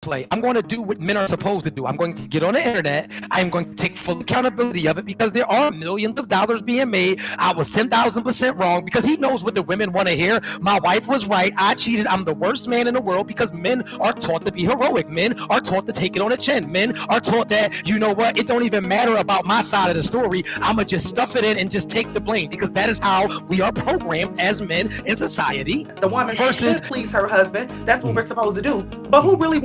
play. I'm going to do what men are supposed to do. I'm going to get on the internet. I'm going to take full accountability of it because there are millions of dollars being made. I was 10,000% wrong because he knows what the women want to hear. My wife was right. I cheated. I'm the worst man in the world because men are taught to be heroic. Men are taught to take it on the chin. Men are taught that, you know what, it don't even matter about my side of the story. I'm going to just stuff it in and just take the blame because that is how we are programmed as men in society. The woman should please her husband. That's what we're supposed to do. But who really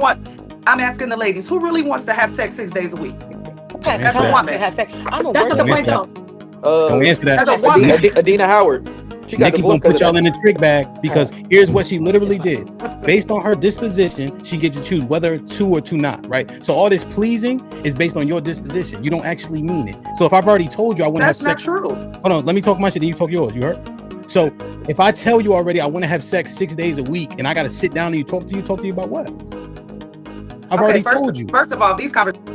I'm asking the ladies, who really wants to have sex 6 days a week? That's a woman. That's not the point, though. Don't answer that. That's a woman. Adina Howard. She got Nikki gonna put y'all in the trick bag because here's what she literally did. Based on her disposition, she gets to choose whether to or to not, right? So all this pleasing is based on your disposition. You don't actually mean it. So if I've already told you I want to have sex. That's not true. Hold on, let me talk my shit, then you talk yours. You heard? So if I tell you already I want to have sex 6 days a week and I got to sit down and talk to you about what? I've already told you. First of all, these conversations.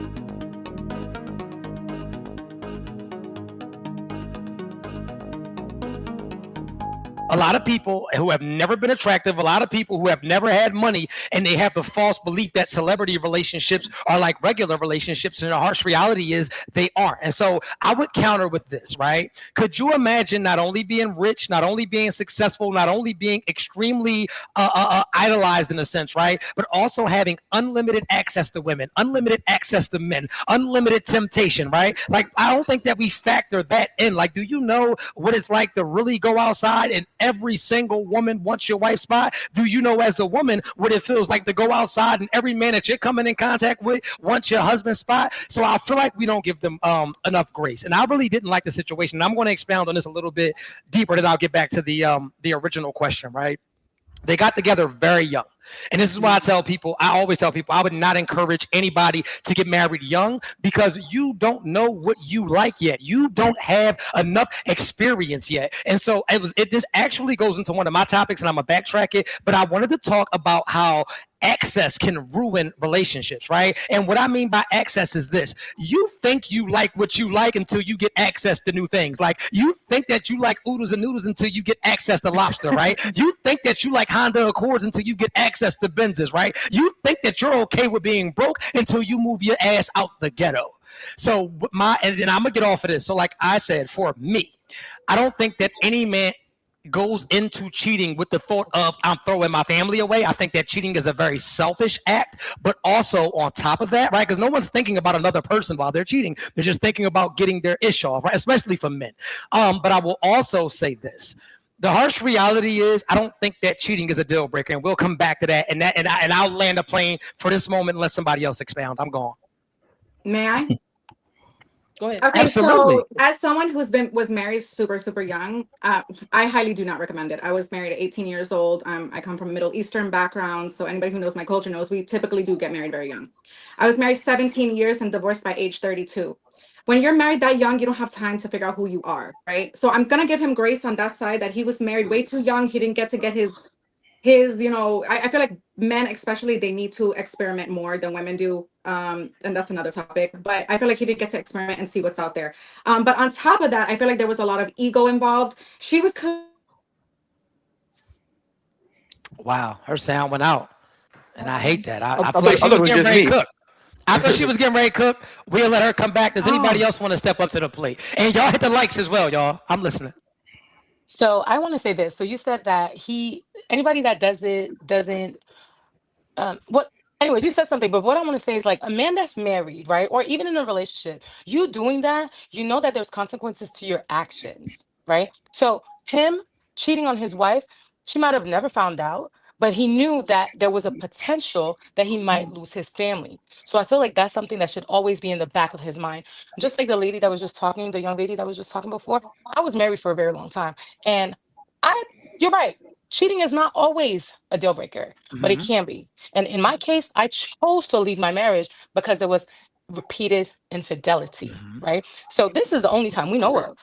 A lot of people who have never been attractive, a lot of people who have never had money, and they have the false belief that celebrity relationships are like regular relationships, and the harsh reality is they aren't. And so I would counter with this, right? Could you imagine not only being rich, not only being successful, not only being extremely idolized in a sense, right? But also having unlimited access to women, unlimited access to men, unlimited temptation, right? Like, I don't think that we factor that in. Like, do you know what it's like to really go outside and every single woman wants your wife's spot? Do you know as a woman what it feels like to go outside and every man that you're coming in contact with wants your husband's spot? So I feel like we don't give them enough grace. And I really didn't like the situation. And I'm going to expound on this a little bit deeper, then I'll get back to the original question, right? They got together very young. And this is why I always tell people, I would not encourage anybody to get married young because you don't know what you like yet. You don't have enough experience yet. And so this actually goes into one of my topics, and I'm going to backtrack it, but I wanted to talk about how access can ruin relationships, right? And what I mean by access is this. You think you like what you like until you get access to new things. Like, you think that you like oodles and noodles until you get access to lobster, right? You think that you like Honda Accords until you get access to Benzes, right? You think that you're okay with being broke until you move your ass out the ghetto. So and then I'm gonna get off of this. So like I said, for me, I don't think that any man goes into cheating with the thought of I'm throwing my family away. I think that cheating is a very selfish act, but also on top of that, right? Because no one's thinking about another person while they're cheating. They're just thinking about getting their ish off, right? Especially for men. But I will also say this. The harsh reality is I don't think that cheating is a deal breaker, and we'll come back to that. And I'll land a plane for this moment and let somebody else expound. I'm gone. May I? Go ahead. Okay, Absolutely. so as someone was married super young, I highly do not recommend it. I was married at 18 years old. I come from a Middle Eastern background, so anybody who knows my culture knows we typically do get married very young. I was married 17 years and divorced by age 32. When you're married that young, you don't have time to figure out who you are, right? So I'm gonna give him grace on that side that he was married way too young. He didn't get to get his I feel like men especially, they need to experiment more than women do, and that's another topic, but I feel like he didn't get to experiment and see what's out there. But on top of that, I feel like there was a lot of ego involved. She was Wow, her sound went out, and I hate that. I thought feel like she was it was getting just ready me. to cook. I thought she was getting ready to cook. We'll let her come back. Does anybody else want to step up to the plate? And y'all hit the likes as well, y'all. I'm listening. So I want to say this. So you said that anybody that does it doesn't, what, anyways, you said something, but what I want to say is like a man that's married, right? Or even in a relationship, you doing that, you know that there's consequences to your actions, right? So him cheating on his wife, she might have never found out, but he knew that there was a potential that he might lose his family. So I feel like that's something that should always be in the back of his mind. Just like the lady that was just talking, the young lady that was just talking before, I was married for a very long time. And you're right. Cheating is not always a deal breaker, but it can be. And in my case, I chose to leave my marriage because there was repeated infidelity, right? So this is the only time we know of.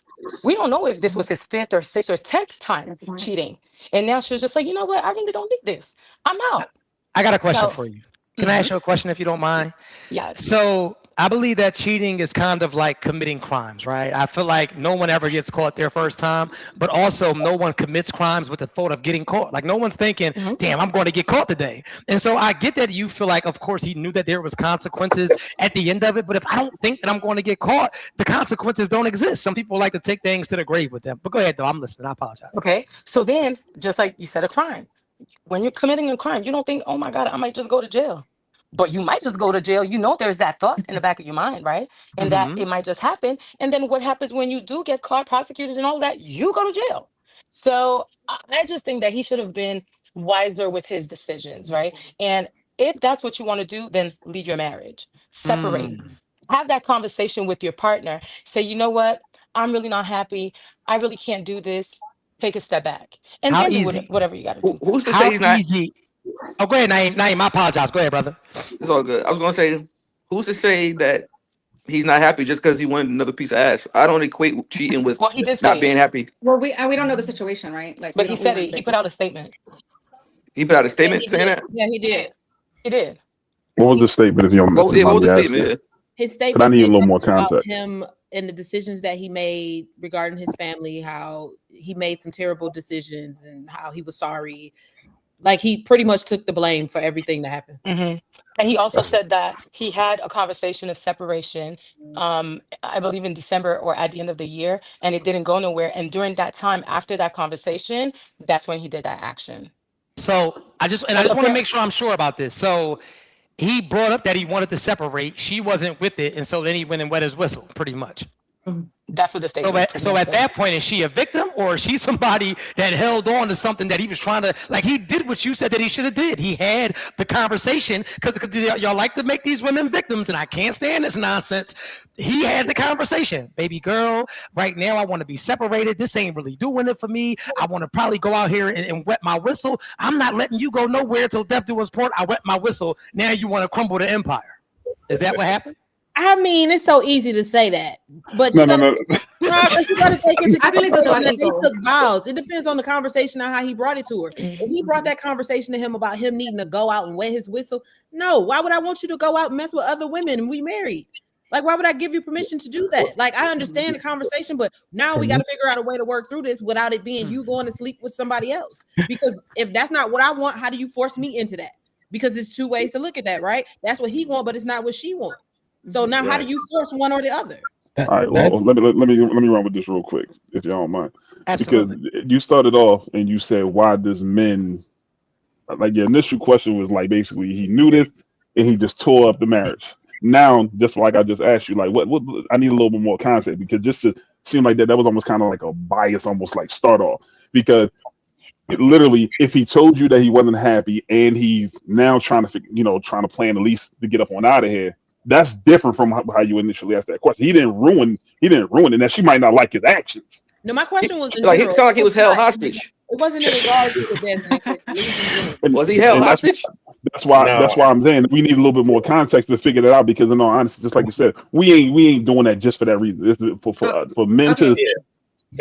We don't know if this was his fifth or sixth or 10th time cheating. And now she was just like, you know what? I really don't need this. I'm out. I got a question So for you. Can I ask you a question if you don't mind? Yes. So I believe that cheating is kind of like committing crimes, right? I feel like no one ever gets caught their first time, but also no one commits crimes with the thought of getting caught. Like no one's thinking, damn, I'm going to get caught today. And so I get that you feel like, of course, he knew that there was consequences at the end of it. But if I don't think that I'm going to get caught, the consequences don't exist. Some people like to take things to the grave with them. But go ahead, though. I'm listening. I apologize. Okay. So then, just like you said, a crime. When you're committing a crime, you don't think, oh my God, I might just go to jail. But you might just go to jail. You know, there's that thought in the back of your mind, right? And that it might just happen. And then what happens when you do get caught, prosecuted, and all that? You go to jail. So I just think that he should have been wiser with his decisions, right? And if that's what you want to do, then leave your marriage, separate, have that conversation with your partner. Say, you know what? I'm really not happy. I really can't do this. Take a step back and How then do easy? whatever you got to do. Who's to say How he's not? easy? Oh, go ahead, Naeem. I apologize. Go ahead, brother. It's all good. I was gonna say, who's to say that he's not happy just because he wanted another piece of ass? I don't equate cheating with Well, he did not say being it, happy. Well, we don't know the situation, right? Like, but we he don't. said it. He put out a statement. He put out a Yeah, statement he saying did. that. Yeah, he did. He did. What was the statement? If you don't What, mind what was me the asking? statement? His But I statement need a said little more something about context. him and the decisions that he made regarding his family, how he made some terrible decisions and how he was sorry. Like he pretty much took the blame for everything that happened. And he also That's said that he had a conversation of separation, I believe in December or at the end of the year, and it didn't go nowhere. And during that time, after that conversation, that's when he did that action. So I just And want to make sure I'm sure about this. So he brought up that he wanted to separate. She wasn't with it, and so then he went and wet his whistle, pretty much. that's what the So statement at, pretty so much at said. that point, is she a victim or is she somebody that held on to something that he was trying to, like he did what you said that he should have did. He had the conversation because y'all like to make these women victims and I can't stand this nonsense. He had the conversation. Baby girl, right now I want to be separated. This ain't really doing it for me. I want to probably go out here and wet my whistle. I'm not letting you go nowhere till death do us part. I wet my whistle. Now you want to crumble the empire. Is that what happened? I mean, it's so easy to say that, but no, you no, gotta, no. but you gotta take into I feel like there's a lot consideration of that they ego. took vows. It depends on the conversation and how he brought it to her. If he brought that conversation to him about him needing to go out and wet his whistle, no, why would I want you to go out and mess with other women and we married? Like, why would I give you permission to do that? Like, I understand the conversation, but now we got to figure out a way to work through this without it being you going to sleep with somebody else. Because if that's not what I want, how do you force me into that? Because there's two ways to look at that, right? That's what he wants, but it's not what she wants. So now, how do you force one or the other? All right, well, let me run with this real quick, if you don't mind. Absolutely. Because you started off and you said, why does men, like your initial question was like basically he knew this and he just tore up the marriage. Now, just like I just asked you, like what I need a little bit more context because just to seem like that was almost kind of like a bias, almost like start off. Because literally, if he told you that he wasn't happy and he's now trying to plan at least to get up on out of here, that's different from how you initially asked that question. He didn't ruin it. Now she might not like his actions. No, my question was in Like he general. sounded like he was held hostage. It wasn't in regards to the Desmond. It was in general. Was he held And hostage? that's why I'm saying we need a little bit more context to figure that out because in all honesty, just like you said, we ain't doing that just for that reason. This is for men to.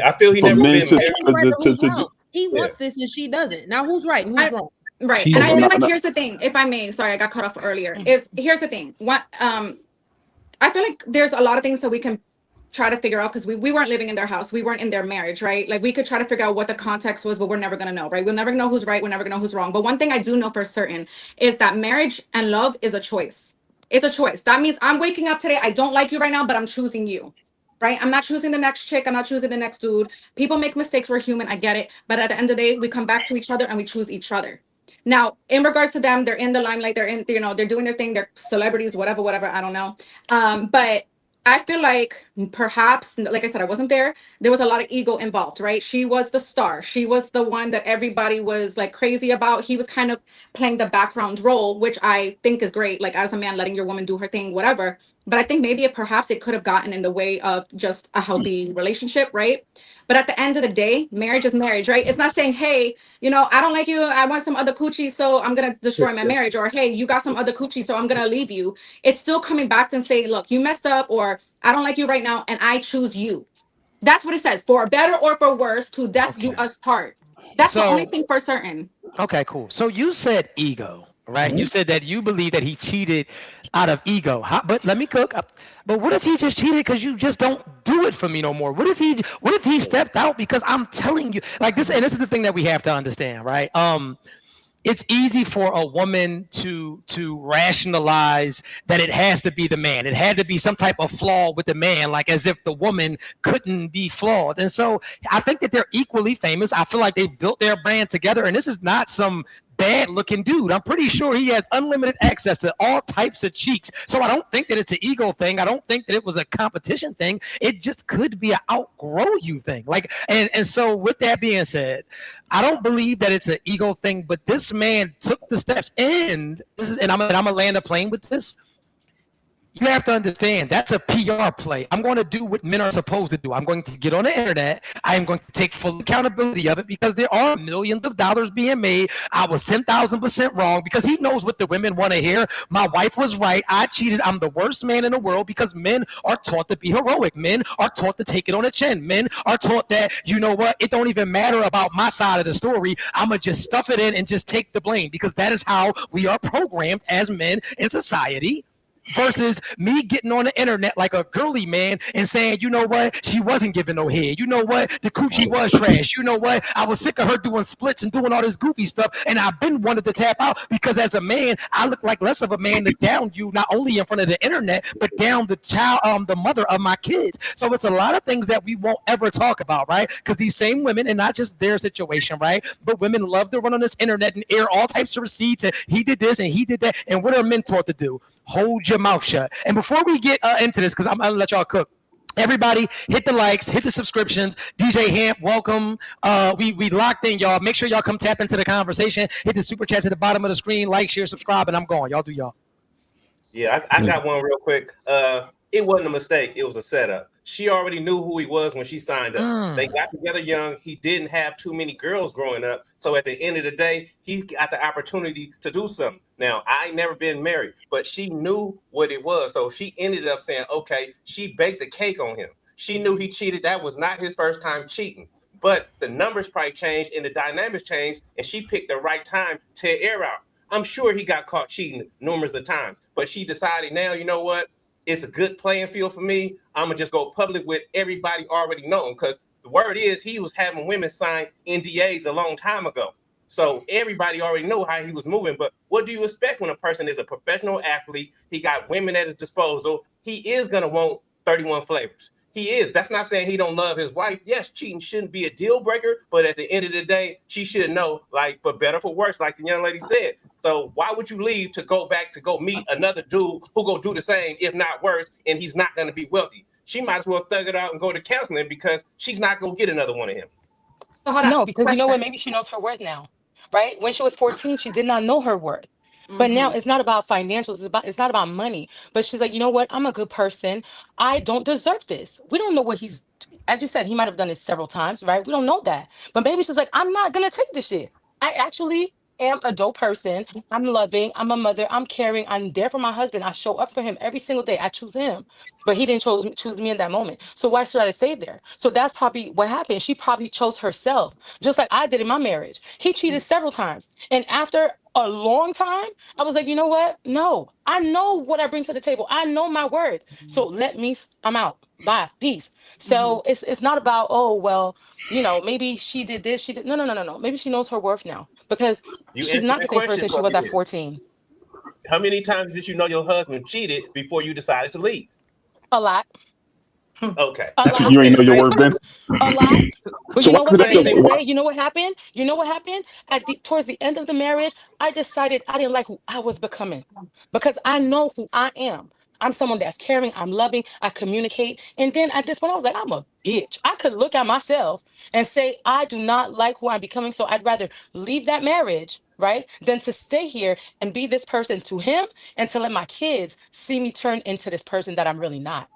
I feel he For never men been to- married. Who's wrong? He wants this and she doesn't. Now who's right and who's wrong? Right. She's And I feel not- like not- here's the thing, if I may, sorry, I got cut off earlier. Here's the thing. I feel like there's a lot of things that we can try to figure out because we weren't living in their house. We weren't in their marriage, right? Like we could try to figure out what the context was, but we're never gonna know, right? We'll never know who's right, we're never gonna know who's wrong. But one thing I do know for certain is that marriage and love is a choice. It's a choice. That means I'm waking up today, I don't like you right now, but I'm choosing you. Right? I'm not choosing the next chick. I'm not choosing the next dude. People make mistakes. We're human. I get it. But at the end of the day, we come back to each other and we choose each other. Now, in regards to them, they're in the limelight. They're in, they're doing their thing. They're celebrities, whatever. I don't know. But I feel like perhaps, like I said, I wasn't there. There was a lot of ego involved, right? She was the star. She was the one that everybody was like crazy about. He was kind of playing the background role, which I think is great. Like as a man, letting your woman do her thing, whatever. But I think maybe perhaps it could have gotten in the way of just a healthy relationship, right? But at the end of the day, marriage is marriage, right? It's not saying, hey, I don't like you. I want some other coochie, so I'm going to destroy my marriage. Or, hey, you got some other coochie, so I'm going to leave you. It's still coming back and saying, look, you messed up, or I don't like you right now, and I choose you. That's what it says. For better or for worse, to death do us part. That's the only thing for certain. Okay, cool. So you said ego. right? You said that you believe that he cheated out of ego. But let me cook. But what if he just cheated because you just don't do it for me no more? What if he stepped out because I'm telling you like this? And this is the thing that we have to understand, right? It's easy for a woman to rationalize that it has to be the man. It had to be some type of flaw with the man, like as if the woman couldn't be flawed. And so I think that they're equally famous. I feel like they built their brand together, and this is not some bad looking dude. I'm pretty sure he has unlimited access to all types of cheeks. So I don't think that it's an ego thing. I don't think that it was a competition thing. It just could be an outgrow you thing. Like, and so with that being said, I don't believe that it's an ego thing, but this man took the steps, and I'm gonna land a plane with this. You have to understand that's a PR play. I'm going to do what men are supposed to do. I'm going to get on the internet. I am going to take full accountability of it because there are millions of dollars being made. I was 10,000% wrong because he knows what the women want to hear. My wife was right. I cheated. I'm the worst man in the world because men are taught to be heroic. Men are taught to take it on the chin. Men are taught that, you know what, it don't even matter about my side of the story. I'm going to just stuff it in and just take the blame because that is how we are programmed as men in society. Versus me getting on the internet like a girly man and saying, you know what, she wasn't giving no head. You know what, the coochie was trash. You know what, I was sick of her doing splits and doing all this goofy stuff, and I've been wanted to tap out because as a man, I look like less of a man to down you, not only in front of the internet, but down the child, the mother of my kids. So it's a lot of things that we won't ever talk about, right? Because these same women, and not just their situation, right? But women love to run on this internet and air all types of receipts, and he did this and he did that. And what are men taught to do? Hold your mouth shut. And before we get into this, because I'm gonna let y'all cook. Everybody, hit the likes, hit the subscriptions. DJ Hamp, welcome. We locked in, y'all. Make sure y'all come tap into the conversation. Hit the super chats at the bottom of the screen. Like, share, subscribe, and I'm going. Y'all do y'all. Yeah, I got one real quick. It wasn't a mistake. It was a setup. She already knew who he was when she signed up. They got together young. He didn't have too many girls growing up. So at the end of the day, he got the opportunity to do something. Now, I ain't never been married, but she knew what it was. So she ended up saying, okay, she baked the cake on him. She knew he cheated. That was not his first time cheating. But the numbers probably changed and the dynamics changed, and she picked the right time to air out. I'm sure he got caught cheating numerous of times, but she decided now, you know what? It's a good playing field for me. I'm going to just go public with everybody already knowing, because the word is he was having women sign NDAs a long time ago. So everybody already know how he was moving. But what do you expect when a person is a professional athlete? He got women at his disposal. He is going to want 31 flavors. He is. That's not saying he don't love his wife. Yes, cheating shouldn't be a deal breaker, but at the end of the day, she should know, like, for better, for worse, like the young lady said. So why would you leave to go back to go meet another dude who go do the same, if not worse, and he's not going to be wealthy? She might as well thug it out and go to counseling because she's not going to get another one of him. So hold on. No, because Question. you know what? Maybe she knows her worth now, right? When she was 14, she did not know her worth. But now it's not about financials. It's not about money. But she's like, you know what? I'm a good person. I don't deserve this. We don't know what he's, as you said, he might have done it several times, right? We don't know that. But maybe she's like, I'm not going to take this shit. I actually am a dope person. I'm loving. I'm a mother. I'm caring. I'm there for my husband. I show up for him every single day. I choose him. But he didn't choose me in that moment. So why should I stay there? So that's probably what happened. She probably chose herself, just like I did in my marriage. He cheated several times. And after a long time, I was like, you know what? No, I know what I bring to the table. I know my worth. So I'm out. Bye. Peace. So it's not about, oh, well, you know, maybe she did this. She did. No. Maybe she knows her worth now because she's not the same person she was at 14. How many times did you know your husband cheated before you decided to leave? A lot. Okay. You ain't know your worth, Ben? A lot. But So you know what? At the end of the why- day, you know what happened? Towards the end of the marriage, I decided I didn't like who I was becoming because I know who I am. I'm someone that's caring. I'm loving. I communicate. And then at this point, I was like, I'm a bitch. I could look at myself and say, I do not like who I'm becoming. So I'd rather leave that marriage, right, than to stay here and be this person to him and to let my kids see me turn into this person that I'm really not.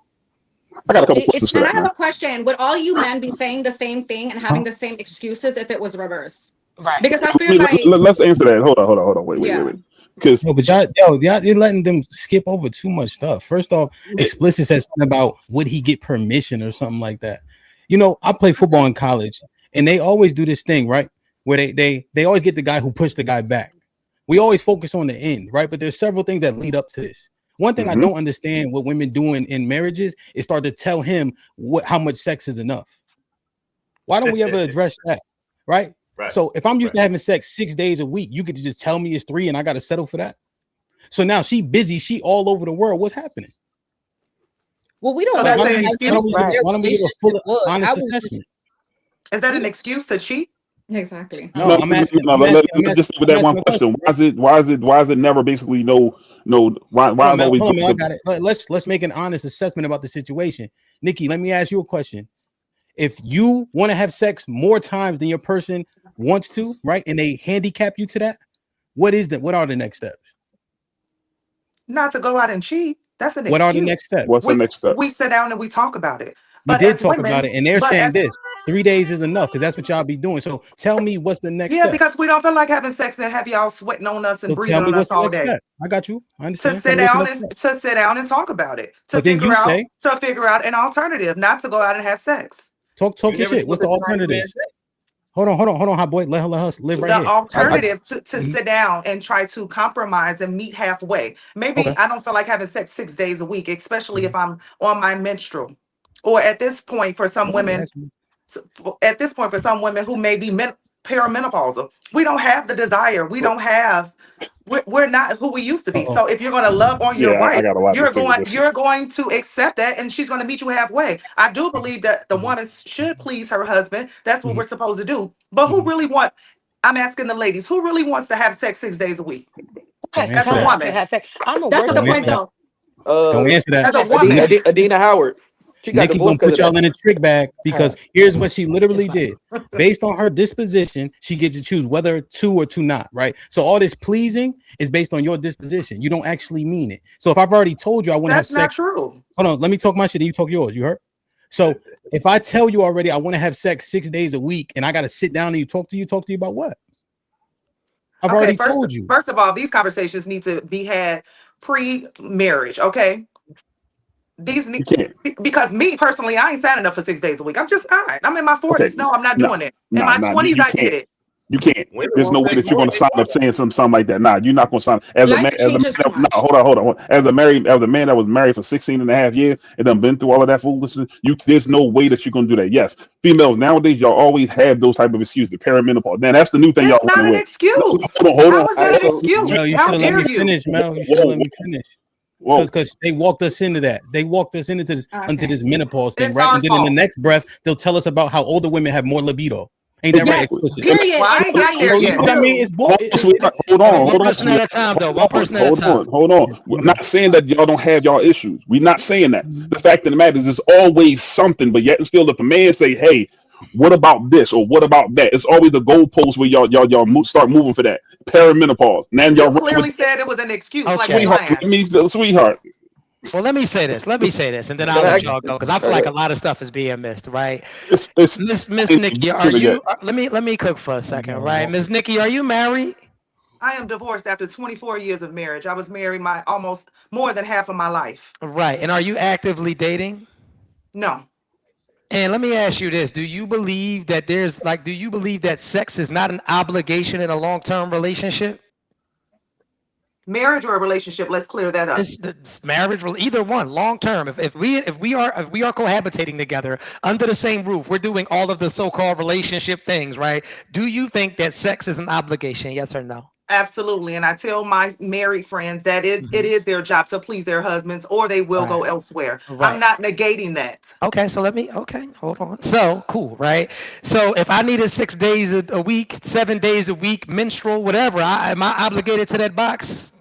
I got a couple questions for And I that, have man. a question. Would all you men be saying the same thing and having the same excuses if it was reverse? Right. Because I feel like Let's answer that. Hold on. Wait. Because No, but you're letting them skip over too much stuff. First off, explicit says something about would he get permission or something like that. You know, I play football in college, and they always do this thing, right? Where they always get the guy who pushed the guy back. We always focus on the end, right? But there's several things that lead up to this. One thing I don't understand what women doing in marriages is start to tell him how much sex is enough. Why don't we ever address that? Right? So if I'm used to having sex 6 days a week, you could just tell me it's 3 and I got to settle for that. So now she busy, she all over the world. What's happening? Well, we don't. So that's an excuse. Why don't we get a full honest assessment? Is that an excuse to cheat? Exactly. No, I'm asking. Just with that one question. Why is it never basically why is always? I got it. Let's make an honest assessment about the situation. Nikki, let me ask you a question. If you want to have sex more times than your person wants to, right, and they handicap you to that, what are the next steps? Not to go out and cheat. That's an excuse. What are the next steps? What's the next step? We sit down and we talk about it. We did talk about it, and they're saying this 3 days is enough because that's what y'all be doing. So tell me what's the next step. Yeah, because we don't feel like having sex and have y'all sweating on us and breathing on us all day. Step. I got you. I understand. To sit down and talk about it. To figure out an alternative, not to go out and have sex. Talk your shit. What's the alternative? Hold on, hot boy. Let her live right here. The alternative to sit down and try to compromise and meet halfway. Maybe I don't feel like having sex 6 days a week, especially if I'm on my menstrual. Or at this point, for some women, who may be perimenopausal, we don't have the desire. We're not who we used to be. So if you're going to love on your wife, you're going to accept that, and she's going to meet you halfway. I do believe that the woman should please her husband. That's what we're supposed to do. But who really I'm asking the ladies, who really wants to have sex 6 days a week? That's a woman. That's the point, though. Don't answer that. As a woman. Adina Howard. Nikki gonna put y'all in a trick bag because here's what she literally did. Based on her disposition, she gets to choose whether to or to not, right? So all this pleasing is based on your disposition. You don't actually mean it. So if I've already told you I want to have sex, that's not true. Hold on, let me talk my shit and you talk yours. You heard? So if I tell you already I want to have sex 6 days a week and I got to sit down and talk to you about what? I've already told you. First of all, these conversations need to be had pre-marriage, okay? Because me personally, I ain't signing up for 6 days a week. I'm in my 40s. Okay. No, I'm not doing it. In my 20s, I did it. You can't. There's no way that you're going to sign up saying something like that. Nah, you're not going to sign. Hold on. As a man that was married for 16 and a half years and done been through all of that foolishness, there's no way that you're going to do that. Yes, females nowadays, y'all always have those type of excuses. Perimenopause. Man, that's the new thing. That's not an excuse. Hold on. How is that an excuse? Mel, you should have let me finish, Mel. You should have let me finish. Because they walked us into that. They walked us into this menopause thing, right? And then in the next breath, they'll tell us about how older women have more libido. Ain't that right? Period. I ain't got there yet. I mean, it's hold on. One person at a time, though. One person at a time. Hold on. We're not saying that y'all don't have y'all issues. We're not saying that. The fact of the matter is, there's always something. But yet and still, if a man say, "Hey, what about this or what about that?" It's always the goalpost where y'all start moving for that perimenopause. Now y'all clearly said it was an excuse. Okay. Like sweetheart. Well, let me say this, and then I'll let y'all go because I feel like a lot of stuff is being missed, right? Miss Nikki, are you? Let me cook for a second, right? Miss Nikki, are you married? I am divorced after 24 years of marriage. I was married my almost more than half of my life. Right, and are you actively dating? No. And let me ask you this: do you believe that sex is not an obligation in a long-term relationship? Marriage or a relationship? Let's clear that up. It's marriage, either one, long term. If we are cohabitating together under the same roof, we're doing all of the so-called relationship things, right? Do you think that sex is an obligation? Yes or no? Absolutely. And I tell my married friends that it is their job to please their husbands, or they will go elsewhere. Right. I'm not negating that. Okay, so hold on. So cool, right? So if I needed 6 days a week, 7 days a week, menstrual, whatever, am I obligated to that box?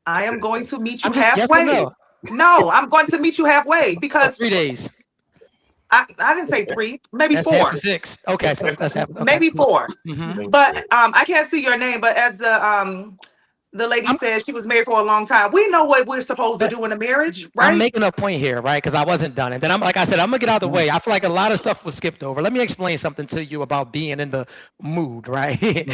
I am going to meet you halfway. Yes, no, I'm going to meet you halfway because 3 days. I didn't say 3, maybe that's 4. Half 6. Okay, so that's half. Okay. Maybe 4. But I can't see your name. But as the The lady said she was married for a long time. We know what we're supposed to do in a marriage, right? I'm making a point here, right? Because I wasn't done. And then like I said, I'm gonna get out of the way. I feel like a lot of stuff was skipped over. Let me explain something to you about being in the mood, right?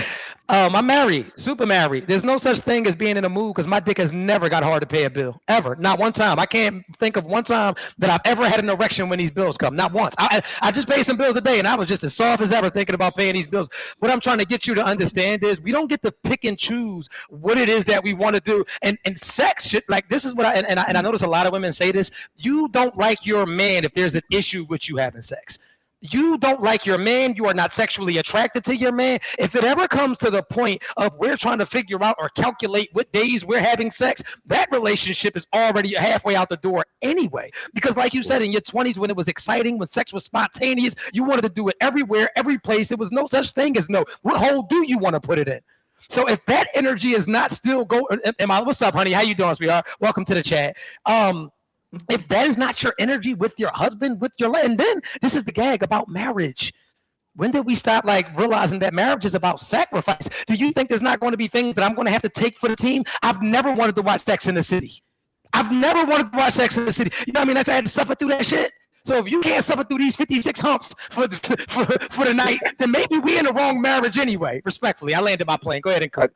I'm married, super married. There's no such thing as being in a mood because my dick has never got hard to pay a bill, ever. Not one time. I can't think of one time that I've ever had an erection when these bills come. Not once. I just paid some bills today, and I was just as soft as ever thinking about paying these bills. What I'm trying to get you to understand is we don't get to pick and choose what it is that we want to do. And sex should, like, this is what I notice a lot of women say this. You don't like your man if there's an issue with you having sex. You don't like your man. You are not sexually attracted to your man. If it ever comes to the point of we're trying to figure out or calculate what days we're having sex, that relationship is already halfway out the door anyway. Because like you said, in your 20s, when it was exciting, when sex was spontaneous, you wanted to do it everywhere, every place. There was no such thing as no. What hole do you want to put it in? So if that energy is not still going, what's up, honey? How you doing, sweetheart? Welcome to the chat. If that is not your energy with your husband, with your, and then this is the gag about marriage. When did we stop like realizing that marriage is about sacrifice? Do you think there's not going to be things that I'm going to have to take for the team? I've never wanted to watch Sex in the City. I've never wanted to watch Sex in the City. You know what I mean? I had to suffer through that shit. So if you can't suffer through these 56 humps for the night, then maybe we in the wrong marriage anyway. Respectfully, I landed my plane. Go ahead and cook.